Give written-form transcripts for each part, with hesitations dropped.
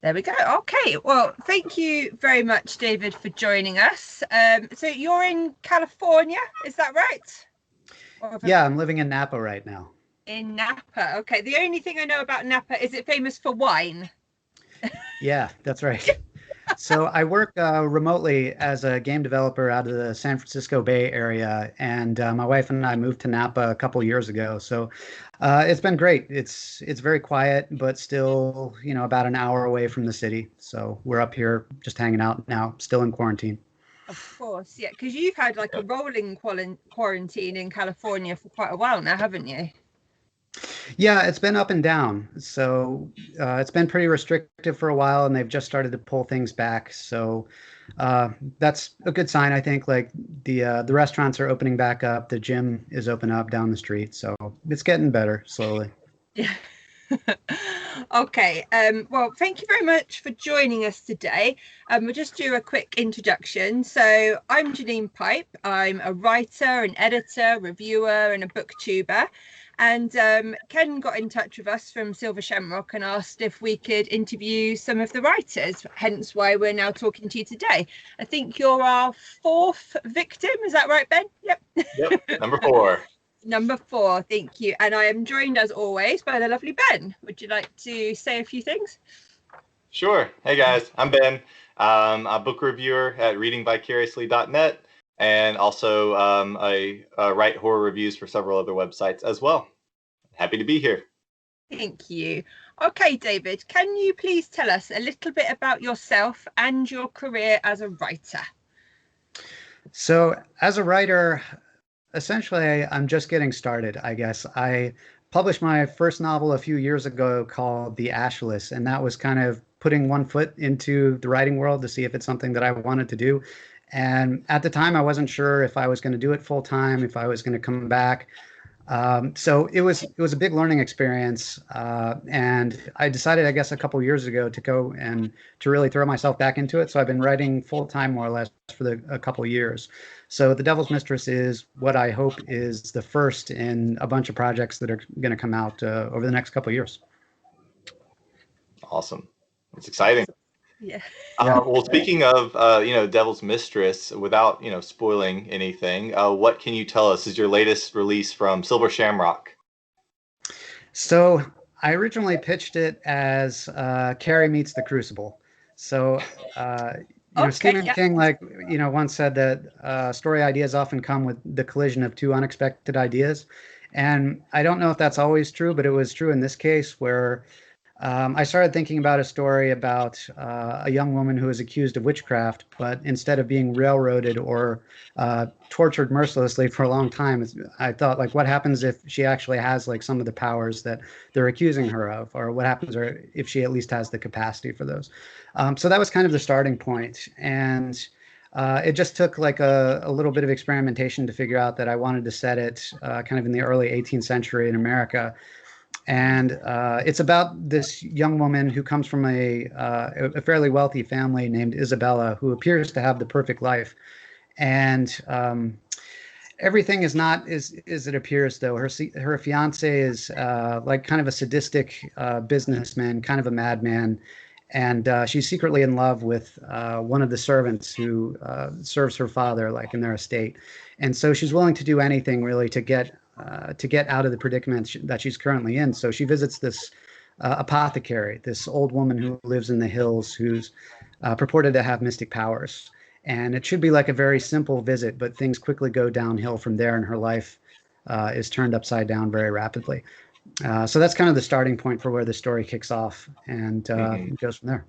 There we go. Okay. Well, thank you very much, David, for joining us. So you're in California, is that right? Yeah, I'm living in Napa right now. In Napa. Okay. The only thing I know about Napa is it famous for wine. Yeah, that's right. So I work remotely as a game developer out of the San Francisco Bay Area, and my wife and I moved to Napa a couple years ago. So it's been great. It's very quiet, but still, about an hour away from the city. So we're up here just hanging out now, still in quarantine. Of course, yeah, because you've had like a rolling quarantine in California for quite a while now, haven't you? Yeah, it's been up and down. So it's been pretty restrictive for a while, and they've just started to pull things back. So that's a good sign, I think. Like the restaurants are opening back up, the gym is open up down the street, so it's getting better slowly. Yeah. Okay. Well, thank you very much for joining us today. We'll just do a quick introduction. So I'm Janine Pipe. I'm a writer, an editor, reviewer, and a booktuber. And Ken got in touch with us from Silver Shamrock and asked if we could interview some of the writers, hence why we're now talking to you today. I think you're our fourth victim. Is that right, Ben? Yep, number 4. Number 4, thank you. And I am joined, as always, by the lovely Ben. Would you like to say a few things? Sure. Hey, guys. I'm Ben. I'm a book reviewer at readingvicariously.net, and also I write horror reviews for several other websites as well. Happy to be here. Thank you. Okay, David, can you please tell us a little bit about yourself and your career as a writer? So as a writer, essentially, I'm just getting started, I guess. I published my first novel a few years ago called The Ashless, and that was kind of putting one foot into the writing world to see if it's something that I wanted to do. And at the time, I wasn't sure if I was going to do it full time, if I was going to come back. So it was a big learning experience, and I decided, I guess, a couple years ago to go and to really throw myself back into it. So I've been writing full time, more or less, for a couple years. So The Devil's Mistress is what I hope is the first in a bunch of projects that are going to come out over the next couple of years. Awesome. It's exciting. Yeah. Well, speaking of, Devil's Mistress, without, spoiling anything, what can you tell us is your latest release from Silver Shamrock? So I originally pitched it as Carrie meets the Crucible. So, Stephen King, once said that story ideas often come with the collision of two unexpected ideas. And I don't know if that's always true, but it was true in this case where I started thinking about a story about a young woman who is accused of witchcraft, but instead of being railroaded or tortured mercilessly for a long time, I thought, like, what happens if she actually has like some of the powers that they're accusing her of, or what happens if she at least has the capacity for those. So that was kind of the starting point, and it just took like a little bit of experimentation to figure out that I wanted to set it kind of in the early 18th century in America. And it's about this young woman who comes from a fairly wealthy family named Isabella, who appears to have the perfect life. And everything is not as it appears, though. Her fiance is like kind of a sadistic businessman, kind of a madman. And she's secretly in love with one of the servants who serves her father, like in their estate. And so she's willing to do anything, really, to get out of the predicament that she's currently in. So she visits this apothecary, this old woman who lives in the hills, who's purported to have mystic powers. And it should be like a very simple visit, but things quickly go downhill from there, and her life is turned upside down very rapidly. So that's kind of the starting point for where the story kicks off, and goes from there.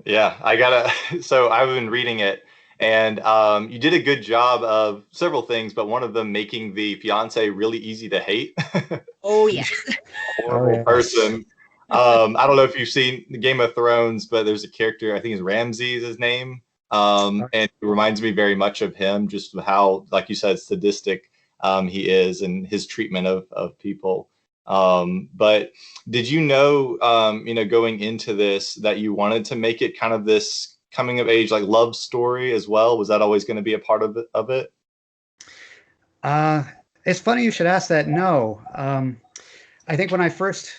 Yeah, so I've been reading it, and you did a good job of several things, but one of them making the fiance really easy to hate. Oh, yes. Horrible person. I don't know if you've seen Game of Thrones, but there's a character, I think is Ramsay is his name. And it reminds me very much of him, just how, like you said, sadistic he is and his treatment of people. But did you know, going into this, that you wanted to make it kind of this coming of age, like love story as well? Was that always going to be a part of it? It's funny you should ask that. No. I think when I first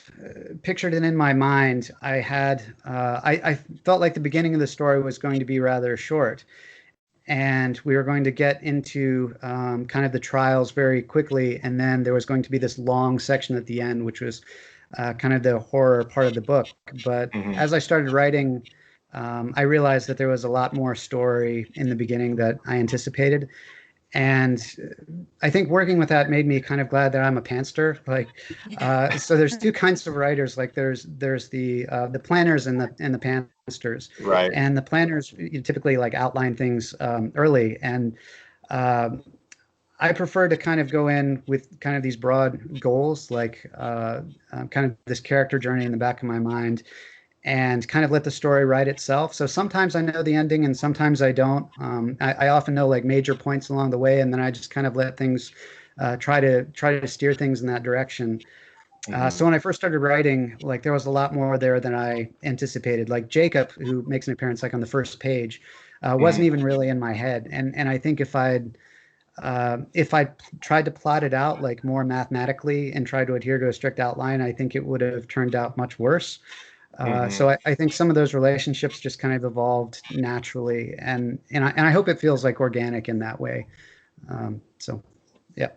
pictured it in my mind, I felt like the beginning of the story was going to be rather short, and we were going to get into kind of the trials very quickly, and then there was going to be this long section at the end, which was kind of the horror part of the book. But as I started writing, I realized that there was a lot more story in the beginning that I anticipated. And I think working with that made me kind of glad that I'm a pantser. Like, so there's two kinds of writers. Like there's the planners and the pansters. Right. And the planners typically like outline things early, and I prefer to kind of go in with kind of these broad goals, like kind of this character journey in the back of my mind, and kind of let the story write itself. So sometimes I know the ending and sometimes I don't. I often know like major points along the way, and then I just kind of let things try to steer things in that direction. So when I first started writing, like there was a lot more there than I anticipated. Like Jacob, who makes an appearance like on the first page, wasn't even really in my head. And I think if I tried to plot it out like more mathematically and tried to adhere to a strict outline, I think it would have turned out much worse. So I think some of those relationships just kind of evolved naturally, and I hope it feels like organic in that way. So, yeah.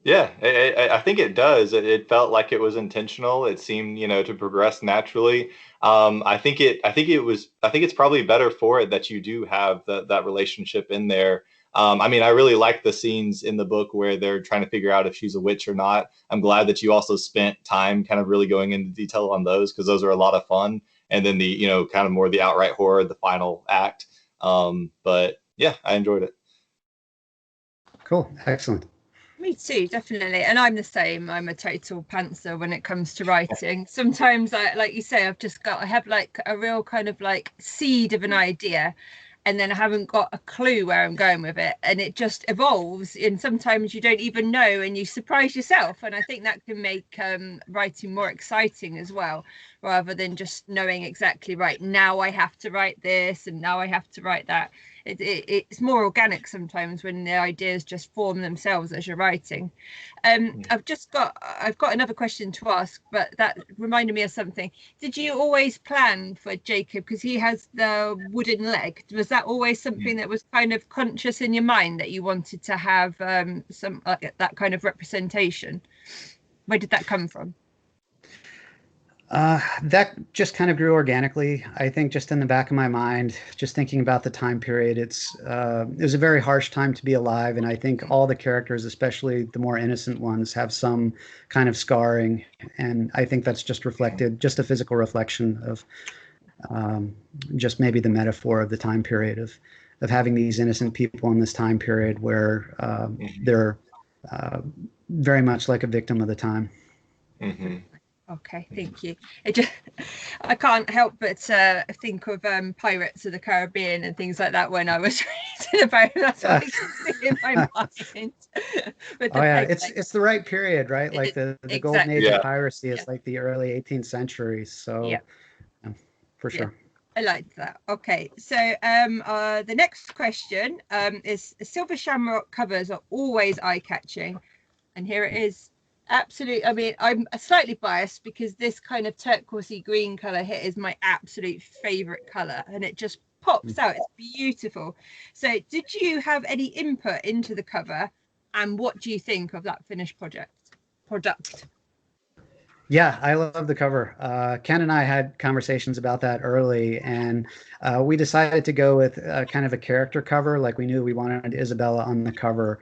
Yeah, I think it does. It felt like it was intentional. It seemed, to progress naturally. I think it's probably better for it that you do have that relationship in there. I mean, I really like the scenes in the book where they're trying to figure out if she's a witch or not. I'm glad that you also spent time kind of really going into detail on those, because those are a lot of fun. And then the, kind of more the outright horror, the final act. But yeah, I enjoyed it. Cool. Excellent. Me too, definitely. And I'm the same. I'm a total pantser when it comes to writing. Sometimes like you say, I have like a real kind of like seed of an idea, and then I haven't got a clue where I'm going with it, and it just evolves, and sometimes you don't even know and you surprise yourself. And I think that can make writing more exciting as well, rather than just knowing exactly, right, now I have to write this and now I have to write that. It's more organic sometimes when the ideas just form themselves as you're writing. I've got another question to ask, but that reminded me of something. Did you always plan for Jacob, because he has the wooden leg? Was that always something that was kind of conscious in your mind, that you wanted to have some that kind of representation? Where did that come from? That just kind of grew organically. I think just in the back of my mind, just thinking about the time period, it was a very harsh time to be alive. And I think all the characters, especially the more innocent ones, have some kind of scarring. And I think that's just reflected, just a physical reflection of just maybe the metaphor of the time period of having these innocent people in this time period where they're very much like a victim of the time. Mm-hmm. Okay, thank you. I can't help but think of Pirates of the Caribbean and things like that when I was reading about them. That's what I can see in my mind. It's the right period, right? Like the exactly. Golden age of piracy is like the early 18th century. So, for sure. I liked that. Okay, so the next question is: silver shamrock covers are always eye-catching, and here it is. Absolutely. I mean, I'm slightly biased because this kind of turquoisey green color here is my absolute favorite color, and it just pops out. It's beautiful. So did you have any input into the cover, and what do you think of that finished product? Yeah, I love the cover. Ken and I had conversations about that early, and we decided to go with kind of a character cover. Like we knew we wanted Isabella on the cover.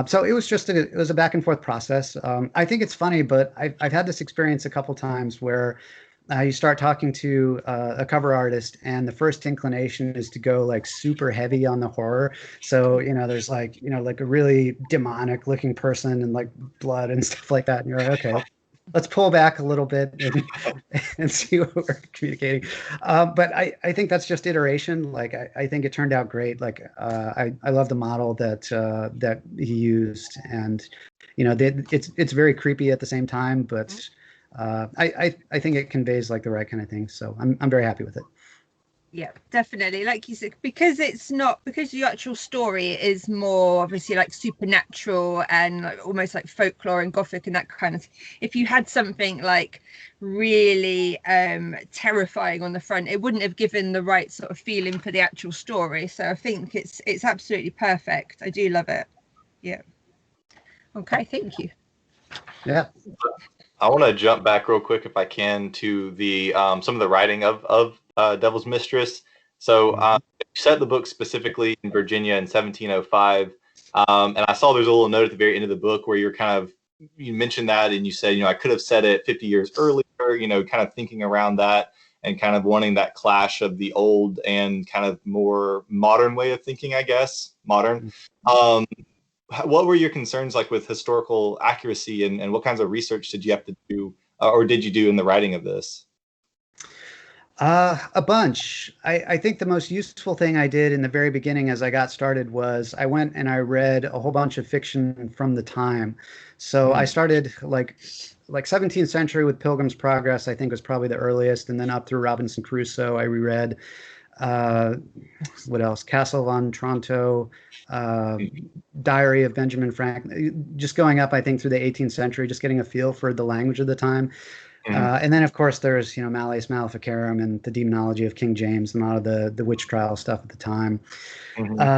So it was just it was a back and forth process. I think it's funny, but I've had this experience a couple times where you start talking to a cover artist, and the first inclination is to go like super heavy on the horror. So, there's like, like a really demonic looking person and like blood and stuff like that. And you're like, okay, let's pull back a little bit and see what we're communicating. But I think that's just iteration. Like, I think it turned out great. Like, I love the model that he used, and, it's very creepy at the same time, but I think it conveys like the right kind of thing. So I'm very happy with it. Yeah, definitely. Like you said, because the actual story is more obviously like supernatural and like almost like folklore and gothic and that kind of thing. If you had something like really terrifying on the front, it wouldn't have given the right sort of feeling for the actual story. So I think it's absolutely perfect. I do love it. Yeah. Okay, thank you. Yeah. I want to jump back real quick, if I can, to the some of the writing of Devil's Mistress. So you set the book specifically in Virginia in 1705, and I saw there's a little note at the very end of the book where you mentioned that, and you said, I could have said it 50 years earlier. Kind of thinking around that and kind of wanting that clash of the old and kind of more modern way of thinking, I guess, modern. What were your concerns like with historical accuracy, and what kinds of research did you have to do, or did you do in the writing of this? A bunch. I think the most useful thing I did in the very beginning as I got started was I went and I read a whole bunch of fiction from the time. So I started like 17th century with Pilgrim's Progress, I think was probably the earliest, and then up through Robinson Crusoe. I reread what else? Castle of Otranto, Diary of Benjamin Franklin. Just going up, I think, through the 18th century, just getting a feel for the language of the time. And then, of course, there's Malleus Maleficarum and the demonology of King James and a lot of the witch trial stuff at the time.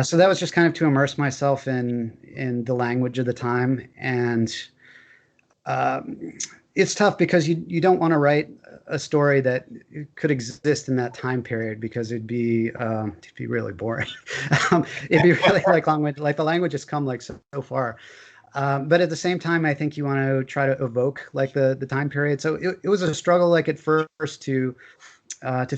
So that was just kind of to immerse myself in the language of the time. And it's tough because you don't want to write a story that could exist in that time period because it'd be really boring. It'd be really long-winded. Like the language has come so far. But at the same time, I think you want to try to evoke the time period. So it was a struggle at first to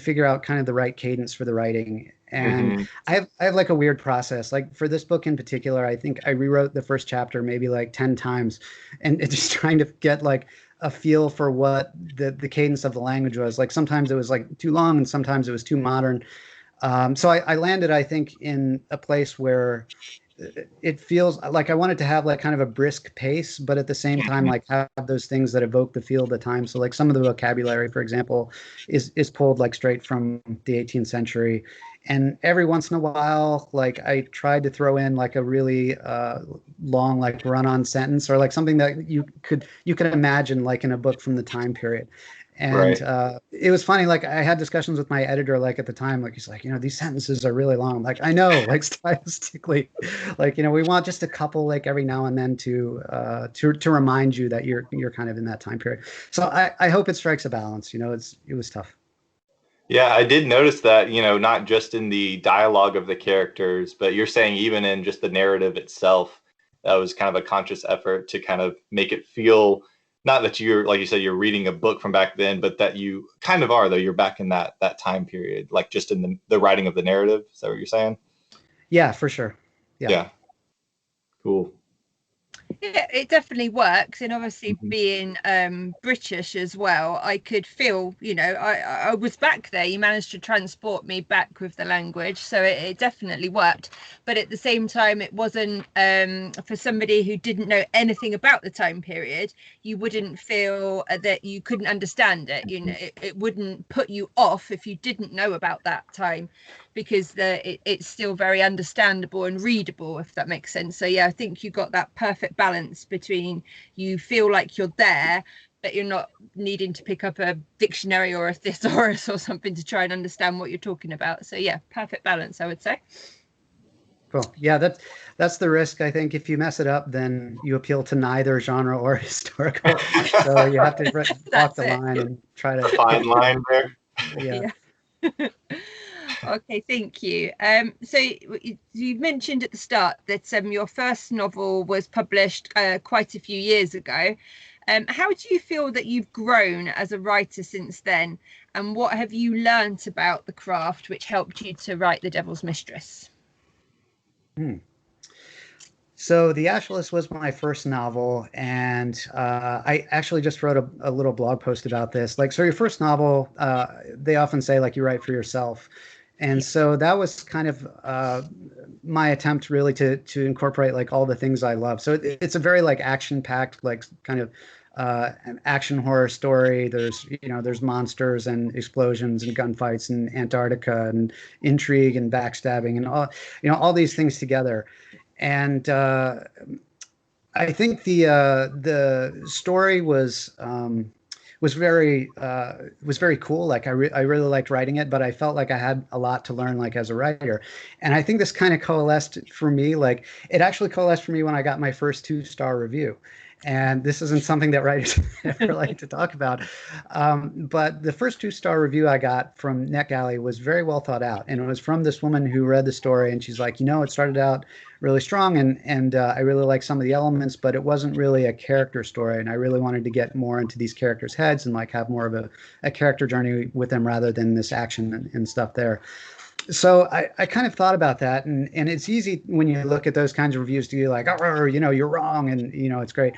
figure out kind of the right cadence for the writing. And I have a weird process. Like for this book in particular, I think I rewrote the first chapter maybe 10 times, and just trying to get a feel for what the cadence of the language was. Like sometimes it was too long, and sometimes it was too modern. So I landed, I think, in a place where it feels like I wanted to have kind of a brisk pace, but at the same time have those things that evoke the feel of the time. So some of the vocabulary, for example, is pulled straight from the 18th century. And every once in a while, I tried to throw in a really long run-on sentence or something that you could imagine in a book from the time period. And it was funny. I had discussions with my editor, at the time, he's these sentences are really long. I'm like, I know, stylistically, we want just a couple, every now and then to remind you that you're kind of in that time period. So I hope it strikes a balance. It was tough. Yeah, I did notice that, not just in the dialogue of the characters, but you're saying even in just the narrative itself, that was kind of a conscious effort to kind of make it feel not that you're, like you said, you're reading a book from back then, but that you kind of are, though. You're back in that time period, just in the writing of the narrative. Is that what you're saying? Yeah, for sure. Yeah. Cool. Yeah, it definitely works. And obviously being British as well, I could feel, I was back there. You managed to transport me back with the language. So it definitely worked. But at the same time, it wasn't for somebody who didn't know anything about the time period, you wouldn't feel that you couldn't understand it. It wouldn't put you off if you didn't know about that time, because it's still very understandable and readable, if that makes sense. So yeah, I think you got that perfect balance between you feel like you're there, but you're not needing to pick up a dictionary or a thesaurus or something to try and understand what you're talking about. So yeah, perfect balance, I would say. Cool. Yeah, that's the risk. I think if you mess it up, then you appeal to neither genre or historical. So you have to walk the line and try to fine line there. Yeah. Okay, thank you. So you mentioned at the start that your first novel was published quite a few years ago. How do you feel that you've grown as a writer since then? And what have you learnt about the craft which helped you to write The Devil's Mistress? So The Ashless was my first novel, and I actually just wrote a little blog post about this. So your first novel, they often say you write for yourself. And so that was kind of my attempt really to incorporate like all the things I love. So it's a very like action packed, like kind of an action horror story. There's monsters and explosions and gunfights and Antarctica and intrigue and backstabbing and all these things together. And I think the story was very cool. Like I really liked writing it, but I felt like I had a lot to learn like as a writer. And I think this kind of coalesced for me. Like it actually coalesced for me when I got my first 2-star review. And this isn't something that writers ever like to talk about. But the first 2-star review I got from NetGalley was very well thought out. And it was from this woman who read the story, and she's like, it started out really strong, and I really like some of the elements, but it wasn't really a character story. And I really wanted to get more into these characters' heads and like have more of a character journey with them rather than this action and stuff there. So I kind of thought about that, and it's easy when you look at those kinds of reviews to be like, you're wrong, and it's great.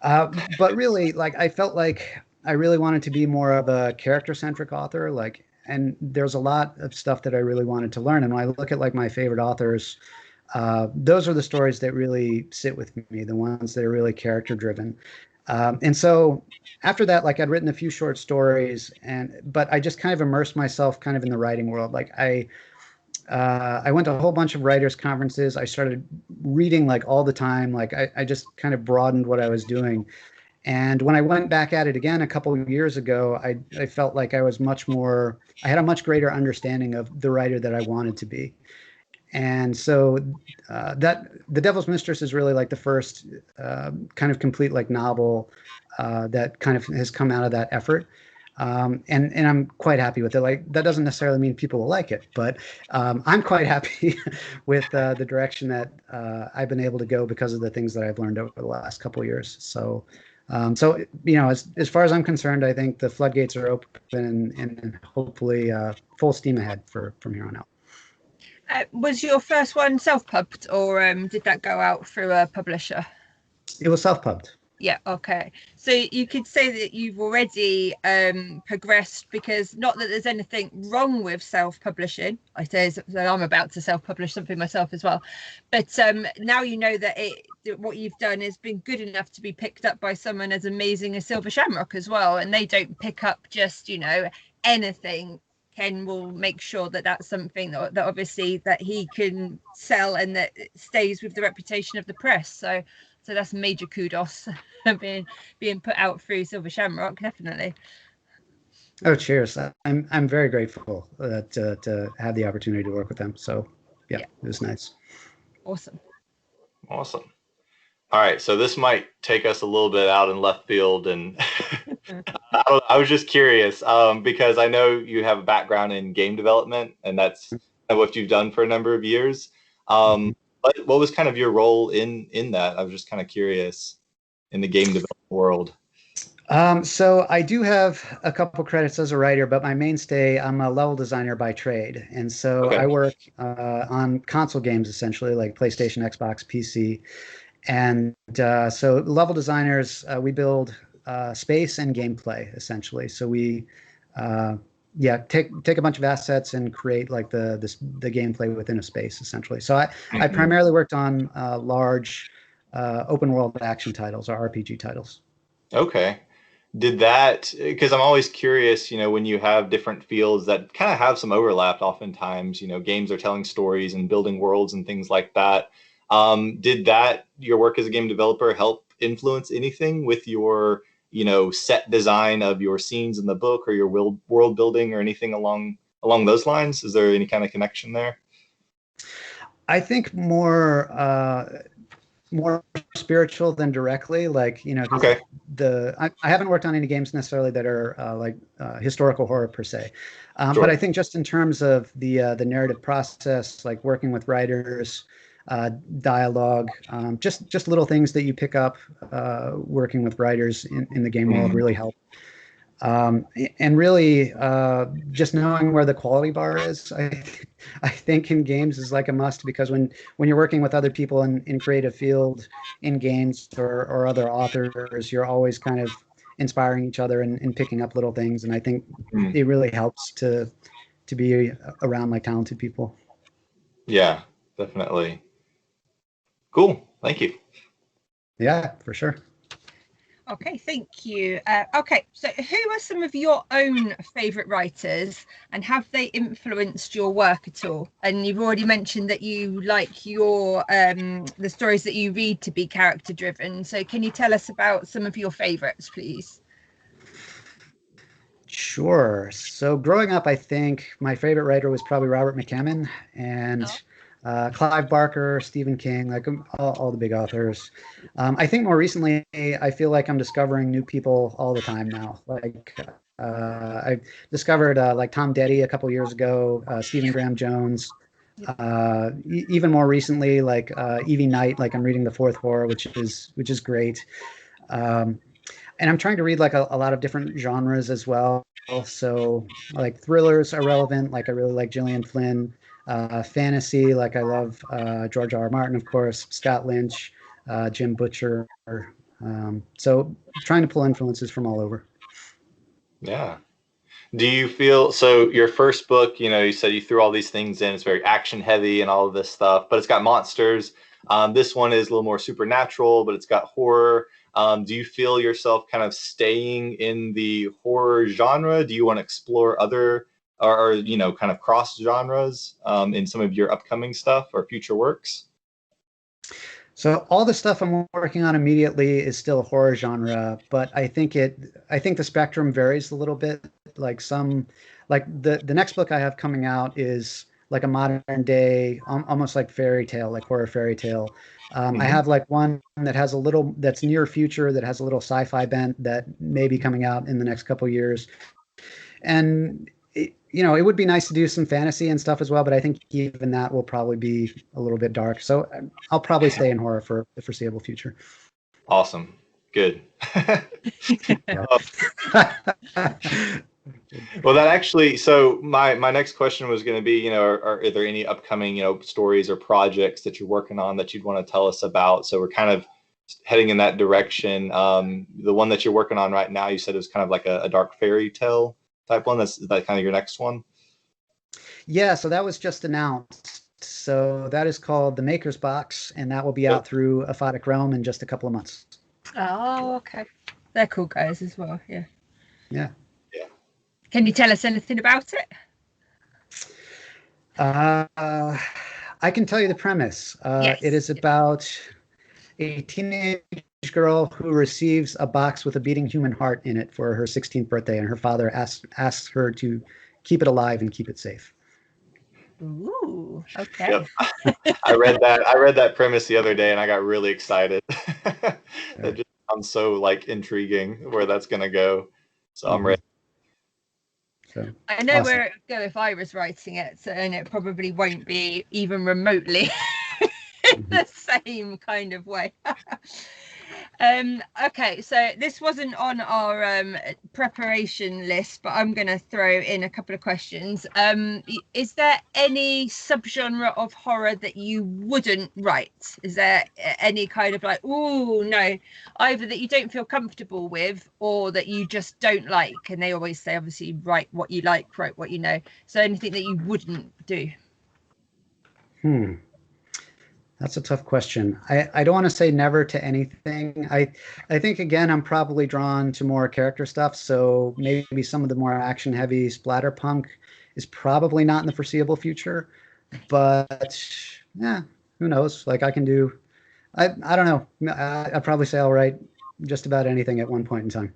But really, like I felt like I really wanted to be more of a character-centric author, like, and there's a lot of stuff that I really wanted to learn. And when I look at like my favorite authors, those are the stories that really sit with me, the ones that are really character-driven. And so after that, like I'd written a few short stories, but I just kind of immersed myself kind of in the writing world. Like I went to a whole bunch of writers' conferences. I started reading like all the time. Like I just kind of broadened what I was doing. And when I went back at it again a couple of years ago, I felt like I had a much greater understanding of the writer that I wanted to be. And so that The Devil's Mistress is really like the first kind of complete like novel that kind of has come out of that effort. And I'm quite happy with it. Like that doesn't necessarily mean people will like it, but I'm quite happy with the direction that I've been able to go because of the things that I've learned over the last couple of years. So as far as I'm concerned, I think the floodgates are open and hopefully full steam ahead from here on out. Was your first one self-pubbed, or did that go out through a publisher? It was self-pubbed. Yeah, okay. So you could say that you've already progressed, because not that there's anything wrong with self-publishing. I say that I'm about to self-publish something myself as well. But now you know that what you've done has been good enough to be picked up by someone as amazing as Silver Shamrock as well. And they don't pick up just, anything. Ken will make sure that that's something that obviously that he can sell and that it stays with the reputation of the press. So that's major kudos being put out through Silver Shamrock, definitely. Oh, cheers! I'm very grateful to have the opportunity to work with them. So yeah, it was nice. Awesome. All right, so this might take us a little bit out in left field, and I was just curious because I know you have a background in game development, and that's what you've done for a number of years. What was kind of your role in that? I was just kind of curious in the game development world. So I do have a couple credits as a writer, but my mainstay, I'm a level designer by trade. And so I work on console games, essentially, like PlayStation, Xbox, PC. And so level designers, we build space and gameplay, essentially. So we take a bunch of assets and create like the gameplay within a space, essentially. So I primarily worked on large open world action titles or RPG titles. Okay. Did that, because I'm always curious, when you have different fields that kind of have some overlap oftentimes, games are telling stories and building worlds and things like that. Did your work as a game developer help influence anything with your, set design of your scenes in the book or your world building or anything along those lines? Is there any kind of connection there? I think more spiritual than directly, like, okay. I haven't worked on any games necessarily that are historical horror per se. Sure. But I think just in terms of the narrative process, like working with writers, dialogue, just little things that you pick up working with writers in the game world really help. And really just knowing where the quality bar is, I think in games is like a must, because when you're working with other people in creative field in games or other authors, you're always kind of inspiring each other and picking up little things. And I think it really helps to be around like talented people. Yeah. definitely. Cool. Thank you. Yeah, for sure. Okay, thank you. Okay, so who are some of your own favorite writers, and have they influenced your work at all? And you've already mentioned that you like your the stories that you read to be character driven. So can you tell us about some of your favorites, please? Sure. So growing up, I think my favorite writer was probably Robert McCammon and Clive Barker, Stephen King, like all the big authors. I think more recently, I feel like I'm discovering new people all the time now. Like I discovered like Tom Detty a couple years ago, Stephen Graham Jones. Even more recently, like Evie Knight, like I'm reading The Fourth Horror, which is great. Um, and I'm trying to read like a lot of different genres as well. So like thrillers are relevant. Like I really like Gillian Flynn. Fantasy, like I love George R. R. Martin, of course, Scott Lynch, Jim Butcher. So trying to pull influences from all over. Yeah. Do you feel so? Your first book, you said you threw all these things in. It's very action heavy and all of this stuff, but it's got monsters. This one is a little more supernatural, but it's got horror. Do you feel yourself kind of staying in the horror genre? Do you want to explore other or kind of cross genres in some of your upcoming stuff or future works? So all the stuff I'm working on immediately is still horror genre, but I think the spectrum varies a little bit. Like the next book I have coming out is like a modern day, almost like fairy tale, like horror fairy tale. I have like one that has that's near future, that has a little sci-fi bent that may be coming out in the next couple years. And it would be nice to do some fantasy and stuff as well, but I think even that will probably be a little bit dark. So I'll probably stay in horror for the foreseeable future. Awesome. Good. Well, that actually, so my next question was going to be, are there any upcoming, stories or projects that you're working on that you'd want to tell us about? So we're kind of heading in that direction. The one that you're working on right now, you said it was kind of like a dark fairy tale type one. Is that kind of your next one? Yeah, so that was just announced. So that is called The Maker's Box, and that will be out through Aphotic Realm in just a couple of months. Oh, okay. They're cool guys as well. Yeah. Yeah. Yeah. Can you tell us anything about it? I can tell you the premise. Yes. It is about a teenage girl who receives a box with a beating human heart in it for her 16th birthday, and her father asks her to keep it alive and keep it safe. Ooh, okay. Yep. I read that premise the other day and I got really excited. It just sounds so like intriguing where that's gonna go. So I'm ready. So, I know awesome. Where it would go if I was writing it, and it probably won't be even remotely the same kind of way. Okay, so this wasn't on our preparation list, but I'm going to throw in a couple of questions. Is there any subgenre of horror that you wouldn't write? Is there any kind of like, oh no, either that you don't feel comfortable with or that you just don't like? And they always say, obviously, write what you like, write what you know. So anything that you wouldn't do? That's a tough question. I don't want to say never to anything. I think, again, I'm probably drawn to more character stuff. So maybe some of the more action heavy splatterpunk is probably not in the foreseeable future. But yeah, who knows? Like I don't know. I'd probably say I'll write just about anything at one point in time.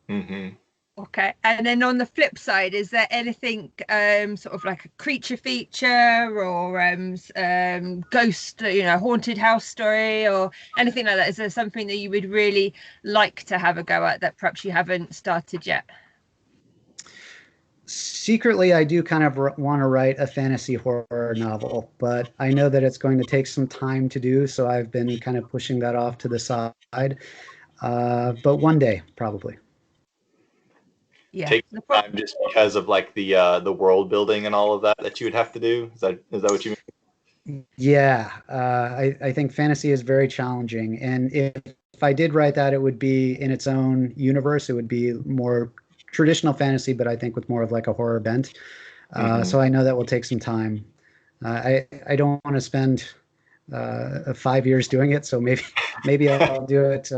Mm-hmm. Okay, and then on the flip side, is there anything sort of like a creature feature or ghost, haunted house story or anything like that? Is there something that you would really like to have a go at that perhaps you haven't started yet? Secretly, I do kind of want to write a fantasy horror novel, but I know that it's going to take some time to do, so I've been kind of pushing that off to the side. But one day, probably. Yeah. Take time just because of like the world building and all of that you would have to do. Is that what you mean? Yeah, I think fantasy is very challenging, and if I did write that, it would be in its own universe. It would be more traditional fantasy, but I think with more of like a horror bent. So I know that will take some time. I don't want to spend 5 years doing it, so maybe I'll do it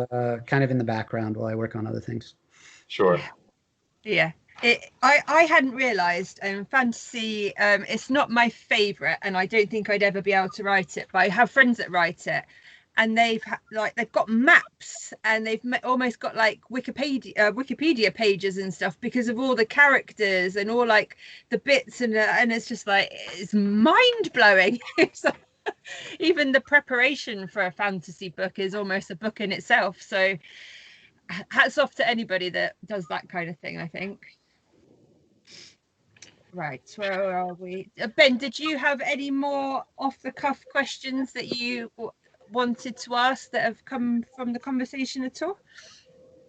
kind of in the background while I work on other things. Sure. Yeah. I hadn't realized fantasy, it's not my favorite, and I don't think I'd ever be able to write it, but I have friends that write it, and they've got maps, and they've almost got like Wikipedia pages and stuff because of all the characters and all like the bits, and it's just like, it's mind-blowing. Even the preparation for a fantasy book is almost a book in itself, so hats off to anybody that does that kind of thing, I think. Right, where are we? Ben, did you have any more off-the-cuff questions that you wanted to ask that have come from the conversation at all?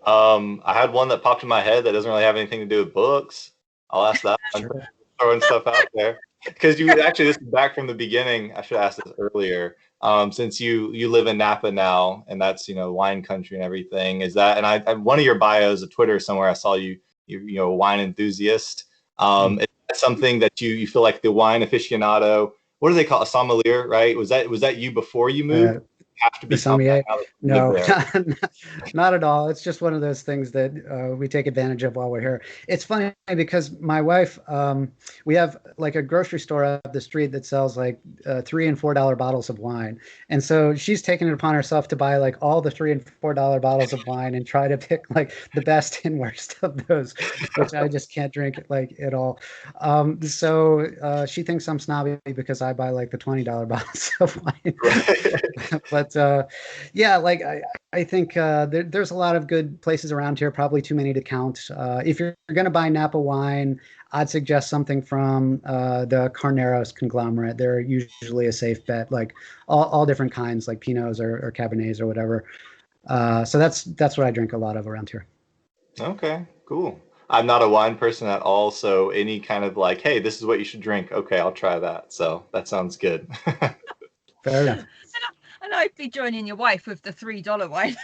I had one that popped in my head that doesn't really have anything to do with books. I'll ask that one. Throwing stuff out there. Because you actually, this is back from the beginning. I should have asked this earlier. Since you live in Napa now, and that's, wine country and everything, is that, and I one of your bios at Twitter somewhere, I saw you a wine enthusiast. Is that something that you feel like the wine aficionado, what do they call a sommelier, right? Was that you before you moved? Have to be sommelier? No, not at all. It's just one of those things that we take advantage of while we're here. It's funny because my wife, we have like a grocery store up the street that sells like $3 and $4 bottles of wine, and so she's taken it upon herself to buy like all the $3 and $4 bottles of wine and try to pick like the best and worst of those, which I just can't drink like at all. So she thinks I'm snobby because I buy like the $20 bottles of wine. But yeah, like I think there's a lot of good places around here, probably too many to count. If you're going to buy Napa wine, I'd suggest something from the Carneros conglomerate. They're usually a safe bet, like all different kinds, like Pinots or Cabernets or whatever. So that's what I drink a lot of around here. Okay, cool. I'm not a wine person at all, so any kind of like, hey, this is what you should drink. Okay, I'll try that. So that sounds good. Fair enough. And I'd be joining your wife with the $3 wine.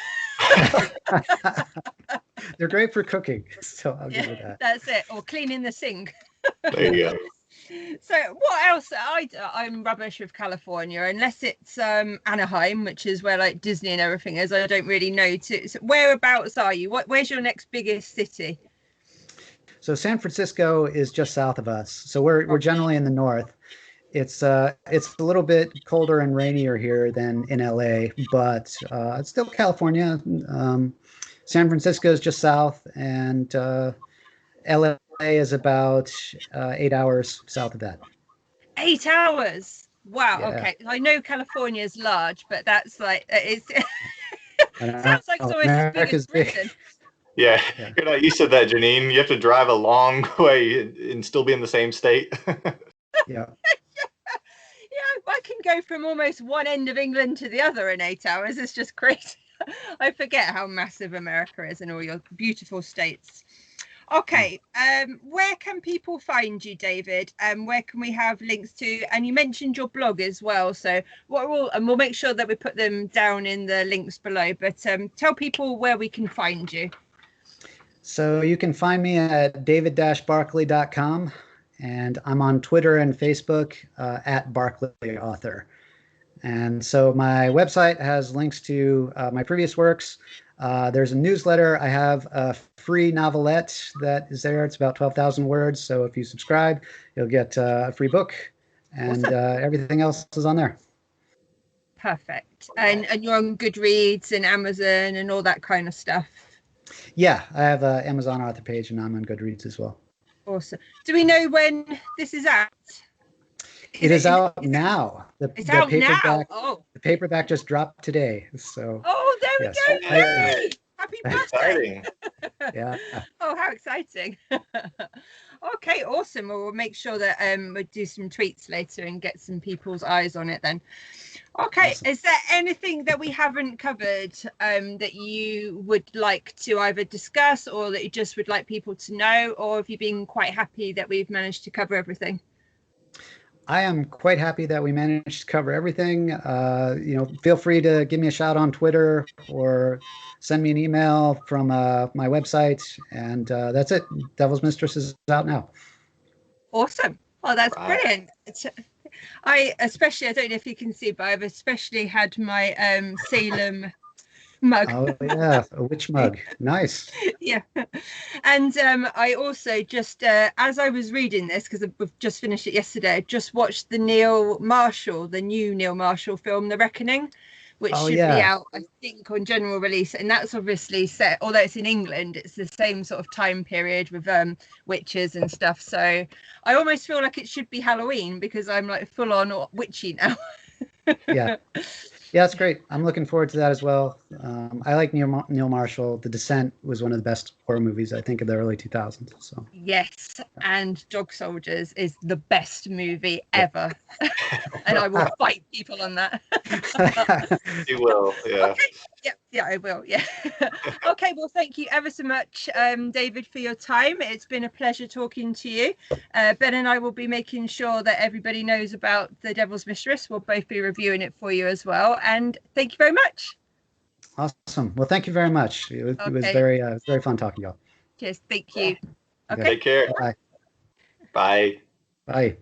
They're great for cooking, so I'll give you that. That's it, or cleaning the sink. There you go. So what else? I'm rubbish with California, unless it's Anaheim, which is where like Disney and everything is. I don't really know. So whereabouts are you? Where's your next biggest city? So San Francisco is just south of us. So we're generally in the north. It's a little bit colder and rainier here than in LA, but it's still California. San Francisco is just south, and LA is about 8 hours south of that. 8 hours. Wow. Yeah. Okay. I know California is large, but that's like it's. Sounds like it's almost as big as Britain. Yeah. You said that, Janine. You have to drive a long way and still be in the same state. Yeah. I can go from almost one end of England to the other in 8 hours. It's just crazy. I forget how massive America is and all your beautiful states. Okay, where can people find you, David? Where can we have links to? And you mentioned your blog as well. So we'll make sure that we put them down in the links below. But tell people where we can find you. So you can find me at david-barclay.com. And I'm on Twitter and Facebook at Barclay Author. And so my website has links to my previous works. There's a newsletter. I have a free novelette that is there. It's about 12,000 words. So if you subscribe, you'll get a free book, and everything else is on there. Perfect. And you're on Goodreads and Amazon and all that kind of stuff. Yeah, I have an Amazon author page, and I'm on Goodreads as well. Awesome. Do we know when this is out? It is out now. It's out now. Oh. The paperback just dropped today. So. Oh, there we go. Yay! Happy birthday. Yeah. Oh, how exciting. Okay, awesome. Well, we'll make sure that we'll do some tweets later and get some people's eyes on it then. Okay, awesome. Is there anything that we haven't covered that you would like to either discuss or that you just would like people to know, or have you been quite happy that we've managed to cover everything? I am quite happy that we managed to cover everything. Feel free to give me a shout on Twitter or send me an email from my website. And that's it. Devil's Mistress is out now. Awesome. Well, that's brilliant. I don't know if you can see, but I've especially had my Salem mug. Oh yeah, a witch mug. Nice. Yeah. And I also just as I was reading this, because we've just finished it yesterday, I just watched the new Neil Marshall film, The Reckoning, which should be out, I think, on general release. And that's obviously set, although it's in England, it's the same sort of time period with witches and stuff. So I almost feel like it should be Halloween, because I'm like full on witchy now. Yeah. Yeah, it's great. I'm looking forward to that as well. I like Neil Marshall. The Descent was one of the best horror movies, I think, of the early 2000s. So yes, and Dog Soldiers is the best movie ever, and I will fight people on that. You will, yeah. Okay. Yeah, I will. Yeah. Okay. Well, thank you ever so much, David, for your time. It's been a pleasure talking to you. Ben and I will be making sure that everybody knows about The Devil's Mistress. We'll both be reviewing it for you as well. And thank you very much. Awesome. Well, thank you very much. It was very fun talking to y'all. Cheers. Thank you. Okay. Take care. Bye. Bye. Bye.